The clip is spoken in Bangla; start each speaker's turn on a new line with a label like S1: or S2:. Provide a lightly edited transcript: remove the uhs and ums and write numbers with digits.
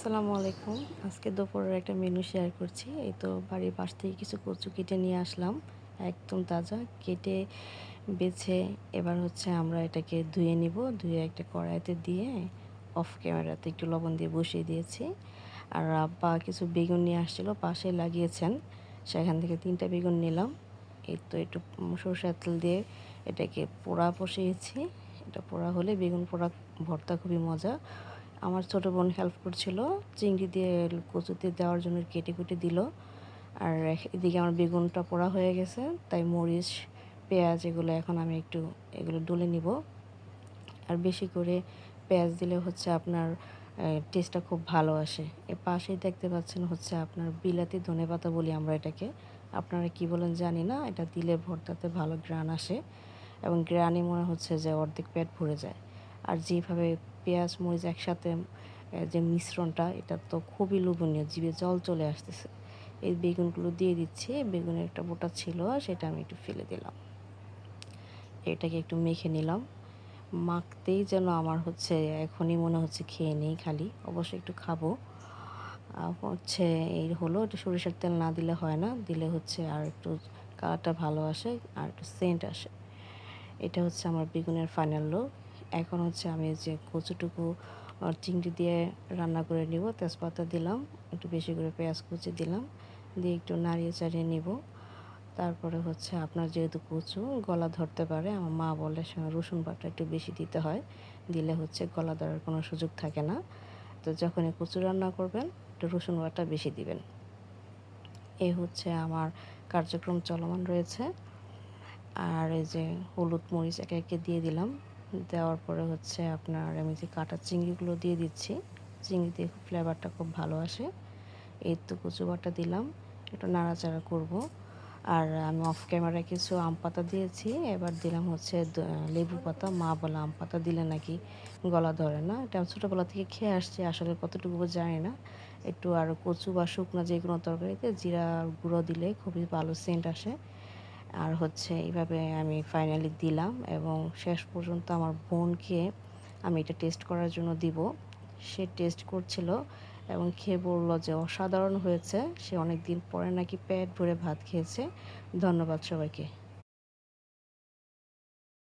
S1: আসসালামু আলাইকুম। আজকে দুপুরের একটা মেনু শেয়ার করছি। এই তো বাড়ির পাশ থেকে কিছু কচু কেটে নিয়ে আসলাম। একদম তাজা। কেটে বেছে এবার হচ্ছে আমরা এটাকে ধুয়ে নিব। ধুয়ে একটা কড়াইতে দিয়ে অফ ক্যামেরাতে একটু লবণ দিয়ে বসিয়ে দিয়েছি। আর আব্বা কিছু বেগুন নিয়ে আসছিল, পাশে লাগিয়েছেন। সেখান থেকে ৩ টা বেগুন নিলাম। এই তো একটু সরষের তেল দিয়ে এটাকে পোড়া বসিয়েছি। এটা পোড়া হলে বেগুন পোড়া ভর্তা খুবই মজা। আমার ছোট বোন হেল্প করছিল, চিংড়ি দিয়ে কচুতে দেওয়ার জন্য কেটে কুটে দিল। আর এদিকে আমার বেগুনটা পোড়া হয়ে গেছে, তাই মরিচ পেঁয়াজ এগুলো এখন আমি একটু এগুলো ডলে নিব। আর বেশি করে পেঁয়াজ দিলে হচ্ছে আপনার টেস্টটা খুব ভালো আসে। এর পাশেই দেখতে পাচ্ছেন হচ্ছে আপনার বিলাতি ধনেপাতা বলি আমরা এটাকে, আপনারা কি বলেন জানি না। এটা দিলে ভর্তাতে ভালো গ্রান আসে এবং গ্রানই মনে হচ্ছে যে অর্ধেক পেট ভরে যায়। আর যেভাবে পেঁয়াজ মরিচ একসাথে যে মিশ্রণটা, এটা তো খুবই লোভনীয়, জিভে জল চলে আসতেছে। এই বেগুনগুলো দিয়ে দিচ্ছি। বেগুনের একটা বোটা ছিল, সেটা আমি একটু ফেলে দিলাম। এটাকে একটু মেখে নিলাম। মাখতেই যেন আমার হচ্ছে এখনই মনে হচ্ছে খেয়ে নেই খালি, অবশ্যই একটু খাবো। হচ্ছে এই হলো, একটু সরিষার তেল না দিলে হয় না, দিলে হচ্ছে আর একটু কালারটা ভালো আসে আর একটু সেন্ট আসে। এটা হচ্ছে আমার বেগুনের ফাইনাল লুক। এখন হচ্ছে আমি যে কচুটুকু চিংড়ি দিয়ে রান্না করে নিব, তেজপাতা দিলাম, একটু বেশি করে পেঁয়াজ কুচি দিলাম, দিয়ে একটু নাড়িয়ে চাড়িয়ে নিব। তারপরে হচ্ছে আপনার যেহেতু কচু গলা ধরতে পারে, আমার মা বলে রসুন বাটা একটু বেশি দিতে হয়, দিলে হচ্ছে গলা ধরার কোনো সুযোগ থাকে না। তো যখনই কচু রান্না করবেন একটু রসুন বাটা বেশি দিবেন। এই হচ্ছে আমার কার্যক্রম চলমান রয়েছে। আর এই যে হলুদ মরিচ একে একে দিয়ে দিলাম। দেওয়ার পরে হচ্ছে আপনার আমি যে কাটা চিংড়িগুলো দিয়ে দিচ্ছি। চিংড়ি দিয়ে ফ্লেভারটা খুব ভালো আসে। এই তো কচু বাটা দিলাম, একটু নাড়াচাড়া করব। আর আমি অফ ক্যামেরায় কিছু আম পাতা দিয়েছি, এবার দিলাম হচ্ছে লেবু পাতা। মা বলে আম পাতা দিলে নাকি গলা ধরে না। এটা আমি ছোটোবেলা থেকে খেয়ে আসছি, আসলে কতটুকু জানি না। একটু আর কচু বা শুকনো যে কোনো তরকারিতে জিরা গুঁড়ো দিলে খুবই ভালো সেন্ট আসে। আর হচ্ছে এইভাবে আমি ফাইনালি দিলাম এবং শেষ পর্যন্ত আমার বোনকে আমি এটা টেস্ট করার জন্য দিব। সে টেস্ট করছিল এবং খেয়ে বলল যে অসাধারণ হয়েছে। সে অনেক দিন পরে নাকি পেট ভরে ভাত খেয়েছে। ধন্যবাদ সবাইকে।